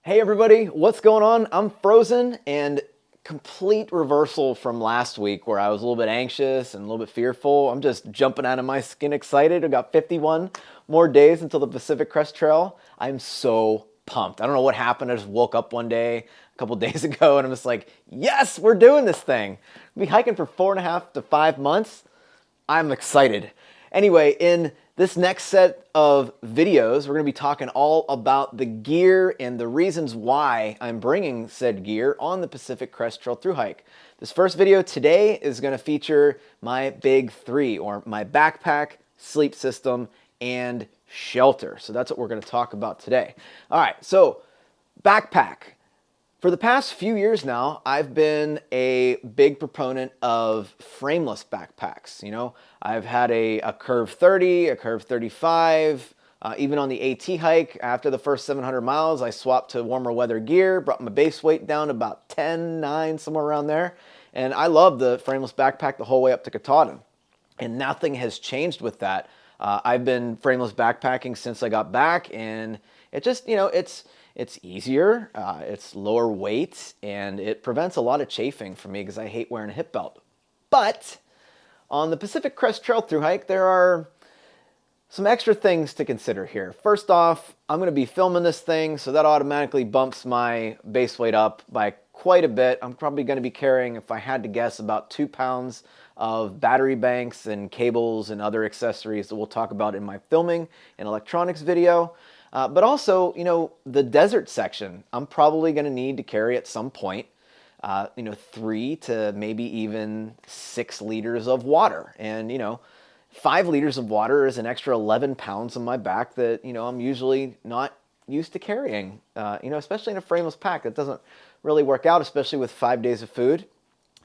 Hey everybody, what's going on? I'm Frozen, and complete reversal from last week where I was a little bit anxious and a little bit fearful. I'm just jumping out of my skin excited. I've got 51 more days until the Pacific Crest Trail. I'm so pumped. I don't know what happened. I just woke up one day a couple days ago and I'm just like, yes, we're doing this thing. We'll be hiking for 4.5 to 5 months. I'm excited. Anyway, in this next set of videos, we're going to be talking all about the gear and the reasons why I'm bringing said gear on the Pacific Crest Trail thru hike. This first video today is going to feature my big three, or my backpack, sleep system, and shelter. So that's what we're going to talk about today. All right, so backpack. For the past few years now, I've been a big proponent of frameless backpacks. You know, I've had a Curve 30, a Curve 35, even on the AT hike. After the first 700 miles, I swapped to warmer weather gear, brought my base weight down to about 10, 9, somewhere around there. And I love the frameless backpack the whole way up to Katahdin. And nothing has changed with that. I've been frameless backpacking since I got back, and it just, you know, it's easier, it's lower weight, and it prevents a lot of chafing for me because I hate wearing a hip belt. But on the Pacific Crest Trail thru hike, there are some extra things to consider here. First off, I'm going to be filming this thing, so that automatically bumps my base weight up by quite a bit. I'm probably going to be carrying, if I had to guess, about 2 pounds of battery banks and cables and other accessories that we'll talk about in my filming and electronics video. But also, you know, the desert section, I'm probably going to need to carry at some point, 3 to maybe even 6 liters of water. And, 5 liters of water is an extra 11 pounds on my back that, I'm usually not used to carrying, especially in a frameless pack. That doesn't really work out, especially with 5 days of food.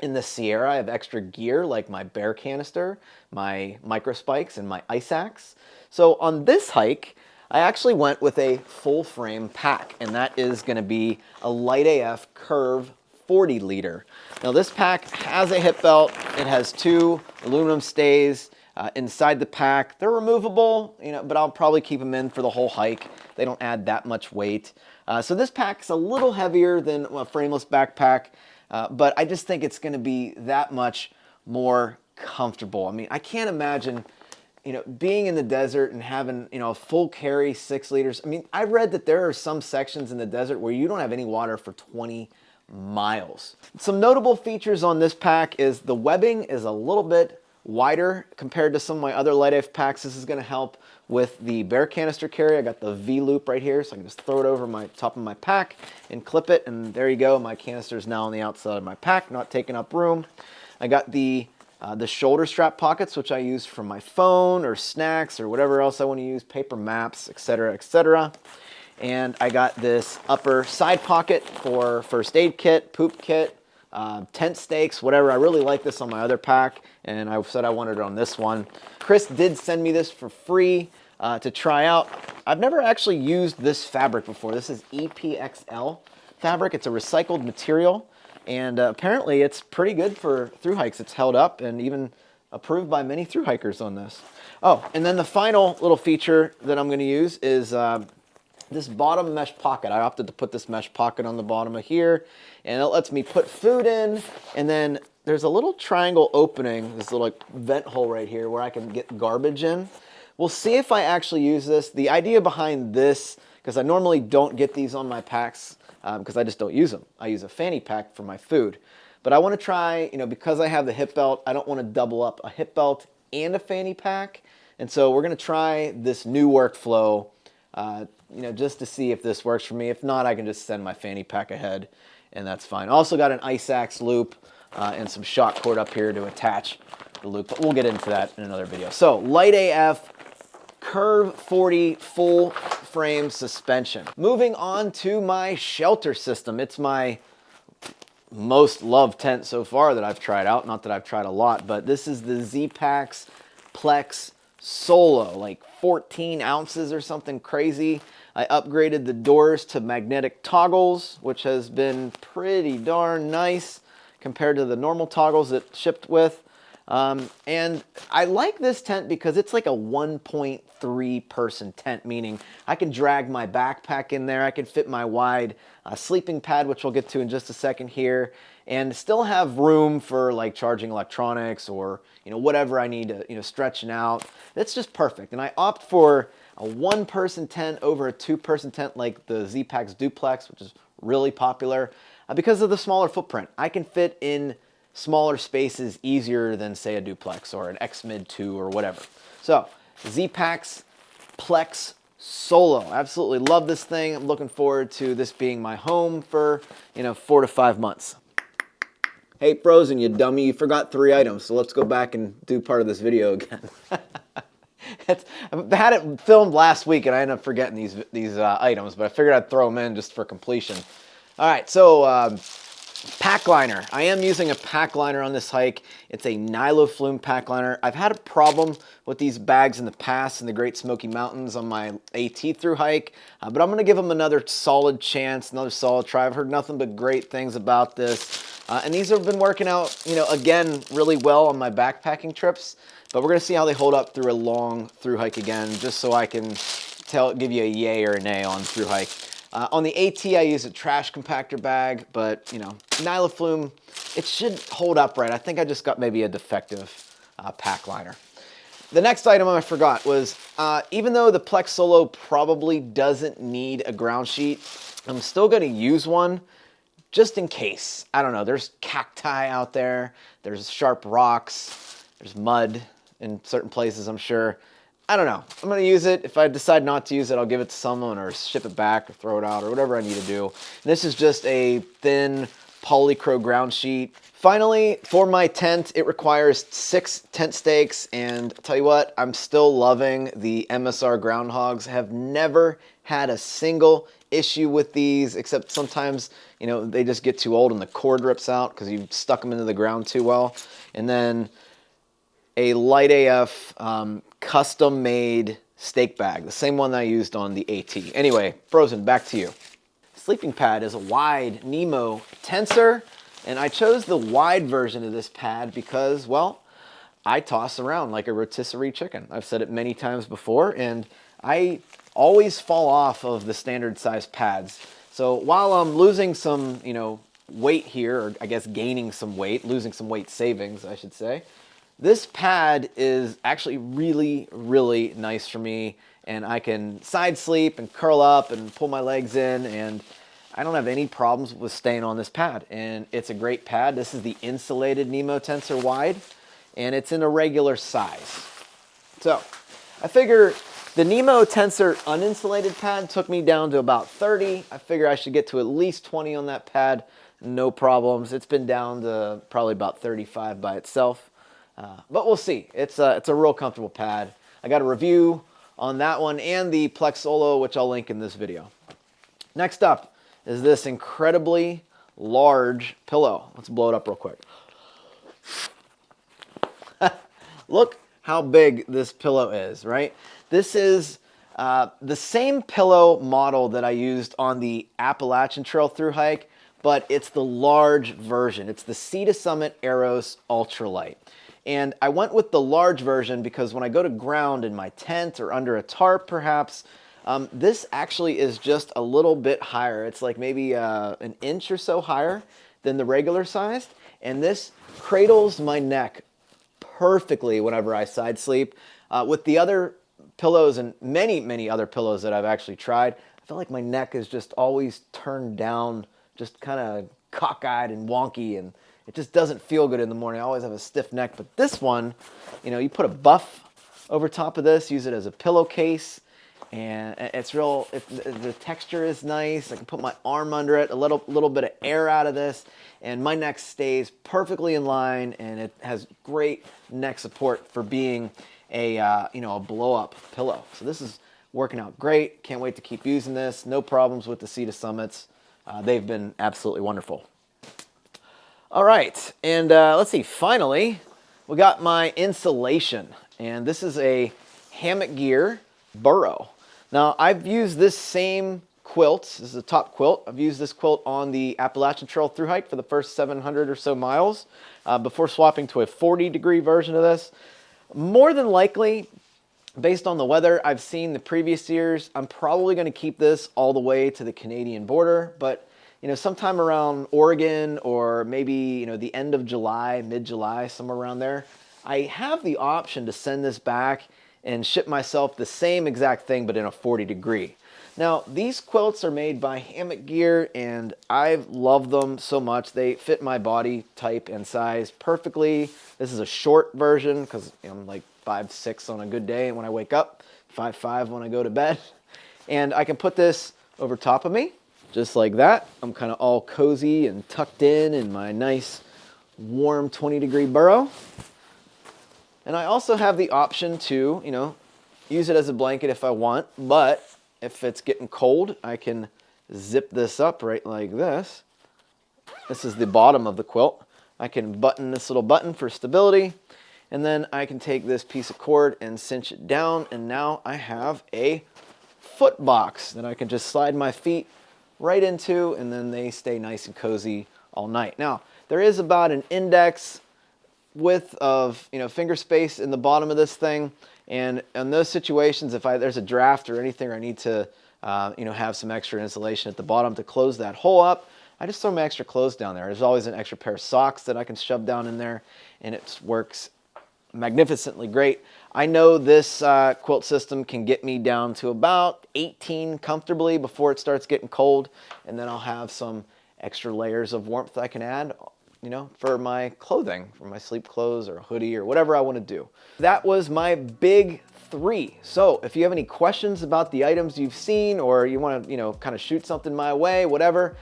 In the Sierra, I have extra gear like my bear canister, my micro spikes, and my ice axe. So on this hike, I actually went with a full frame pack, and that is going to be a Light AF Curve 40 liter. Now this pack has a hip belt. It has 2 aluminum stays inside the pack. They're removable, but I'll probably keep them in for the whole hike. They don't add that much weight. So this pack's a little heavier than a frameless backpack, but I just think it's going to be that much more comfortable. I mean, I can't imagine being in the desert and having, a full carry 6 liters. I mean, I read that there are some sections in the desert where you don't have any water for 20 miles. Some notable features on this pack is the webbing is a little bit wider compared to some of my other Light AF packs. This is going to help with the bear canister carry. I got the V-loop right here, so I can just throw it over my top of my pack and clip it, and there you go. My canister is now on the outside of my pack, not taking up room. I got the shoulder strap pockets, which I use for my phone or snacks or whatever else I want to use, paper maps, etc., etc. And I got this upper side pocket for first aid kit, poop kit, tent stakes, whatever. I really like this on my other pack, and I said I wanted it on this one. Crest did send me this for free to try out. I've never actually used this fabric before. This is EPXL fabric. It's a recycled material. And apparently it's pretty good for thru hikes. It's held up and even approved by many thru hikers on this. Oh, and then the final little feature that I'm going to use is this bottom mesh pocket. I opted to put this mesh pocket on the bottom of here, and it lets me put food in, and then there's a little triangle opening, this little vent hole right here where I can get garbage in. We'll see if I actually use this. The idea behind this, because I normally don't get these on my packs, because I just don't use them. I use a fanny pack for my food. But I want to try, because I have the hip belt, I don't want to double up a hip belt and a fanny pack. And so we're going to try this new workflow, just to see if this works for me. If not, I can just send my fanny pack ahead, and that's fine. Also got an ice axe loop and some shock cord up here to attach the loop, but we'll get into that in another video. So, Light AF Curve 40 full frame suspension. Moving on to my shelter system. It's my most loved tent so far that I've tried out. Not that I've tried a lot, but this is the Z-Packs Plex Solo, like 14 ounces or something crazy. I upgraded the doors to magnetic toggles, which has been pretty darn nice compared to the normal toggles it shipped with. And I like this tent because it's like a 1.3 person tent, meaning I can drag my backpack in there, I can fit my wide sleeping pad, which we'll get to in just a second here, and still have room for like charging electronics or whatever I need to stretching out. That's just perfect. And I opt for a 1-person tent over a 2-person tent like the Z-Packs Duplex, which is really popular because of the smaller footprint. I can fit in smaller spaces easier than say a duplex or an X-Mid 2 or whatever. So Z-Packs Plex Solo. Absolutely love this thing. I'm looking forward to this being my home for 4 to 5 months. Hey Frozen, you dummy, you forgot 3 items, so let's go back and do part of this video again. I had it filmed last week and I ended up forgetting these items, but I figured I'd throw them in just for completion. All right, so pack liner. I am using a pack liner on this hike. It's a Nyloflume pack liner. I've had a problem with these bags in the past in the Great Smoky Mountains on my AT through hike, but I'm going to give them another solid chance, another solid try. I've heard nothing but great things about this, and these have been working out, again, really well on my backpacking trips. But we're going to see how they hold up through a long through hike again, just so I can give you a yay or a nay on through hike. On the AT, I use a trash compactor bag, but, Nyloflume, it should hold up right. I think I just got maybe a defective pack liner. The next item I forgot was, even though the Plex Solo probably doesn't need a ground sheet, I'm still going to use one just in case. I don't know, there's cacti out there, there's sharp rocks, there's mud in certain places, I'm sure. I don't know. I'm going to use it. If I decide not to use it, I'll give it to someone or ship it back or throw it out or whatever I need to do. And this is just a thin polycro ground sheet. Finally, for my tent, it requires 6 tent stakes. And I'll tell you what, I'm still loving the MSR groundhogs. Have never had a single issue with these, except sometimes, they just get too old and the cord rips out because you've stuck them into the ground too well. And then a Light AF custom-made stake bag, the same one that I used on the AT. Anyway, Frozen, back to you. Sleeping pad is a wide Nemo tensor, and I chose the wide version of this pad because, well, I toss around like a rotisserie chicken. I've said it many times before, and I always fall off of the standard size pads. So while I'm losing some, weight here, or I guess gaining some weight, losing some weight savings, I should say, this pad is actually really, really nice for me, and I can side sleep and curl up and pull my legs in, and I don't have any problems with staying on this pad. And it's a great pad. This is the insulated Nemo Tensor Wide, and it's in a regular size. So I figure the Nemo Tensor uninsulated pad took me down to about 30. I figure I should get to at least 20 on that pad, no problems. It's been down to probably about 35 by itself. But we'll see. It's a real comfortable pad. I got a review on that one and the Plex Solo, which I'll link in this video. Next up is this incredibly large pillow. Let's blow it up real quick. Look how big this pillow is, right? This is the same pillow model that I used on the Appalachian Trail through hike, but it's the large version. It's the Sea to Summit Aeros Ultralight. And I went with the large version because when I go to ground in my tent or under a tarp perhaps, this actually is just a little bit higher. It's like maybe an inch or so higher than the regular sized. And this cradles my neck perfectly whenever I side sleep. With the other pillows and many, many other pillows that I've actually tried, I feel like my neck is just always turned down, just kind of cockeyed and wonky, and it just doesn't feel good in the morning. I always have a stiff neck, but this one, you put a buff over top of this, use it as a pillowcase, and it's real, the texture is nice. I can put my arm under it, a little bit of air out of this, and my neck stays perfectly in line, and it has great neck support for being a blow-up pillow. So this is working out great. Can't wait to keep using this. No problems with the Sea to Summits. They've been absolutely wonderful. All right, and let's see, finally, we got my insulation, and this is a Hammock Gear burrow. Now, I've used this same quilts. This is a top quilt. I've used this quilt on the Appalachian Trail thru hike for the first 700 or so miles before swapping to a 40-degree version of this. More than likely, based on the weather I've seen the previous years, I'm probably going to keep this all the way to the Canadian border, but sometime around Oregon or maybe, the end of July, mid-July, somewhere around there, I have the option to send this back and ship myself the same exact thing, but in a 40-degree. Now, these quilts are made by Hammock Gear, and I love them so much. They fit my body type and size perfectly. This is a short version because I'm like 5'6" on a good day when I wake up, 5'5" when I go to bed. And I can put this over top of me, just like that. I'm kind of all cozy and tucked in my nice, warm 20-degree burrow. And I also have the option to, use it as a blanket if I want, but if it's getting cold, I can zip this up right like this. This is the bottom of the quilt. I can button this little button for stability, and then I can take this piece of cord and cinch it down, and now I have a foot box that I can just slide my feet right into, and then they stay nice and cozy all night. Now, there is about an index width of finger space in the bottom of this thing, and in those situations, if there's a draft or anything, or I need to have some extra insulation at the bottom to close that hole up, I just throw my extra clothes down there. There's always an extra pair of socks that I can shove down in there, and it works magnificently great. I know this quilt system can get me down to about 18 comfortably before it starts getting cold, and then I'll have some extra layers of warmth I can add for my clothing, for my sleep clothes or a hoodie or whatever I want to do. That was my big 3. So if you have any questions about the items you've seen, or you want to, kind of shoot something my way, whatever,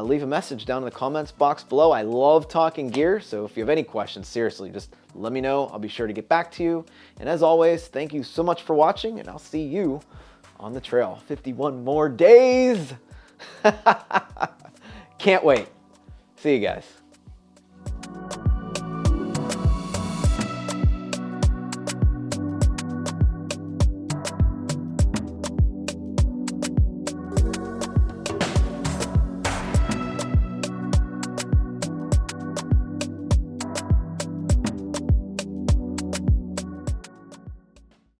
leave a message down in the comments box below. I love talking gear, so if you have any questions, seriously, just let me know. I'll be sure to get back to you. And as always, thank you so much for watching, and I'll see you on the trail. 51 more days. Can't wait. See you guys.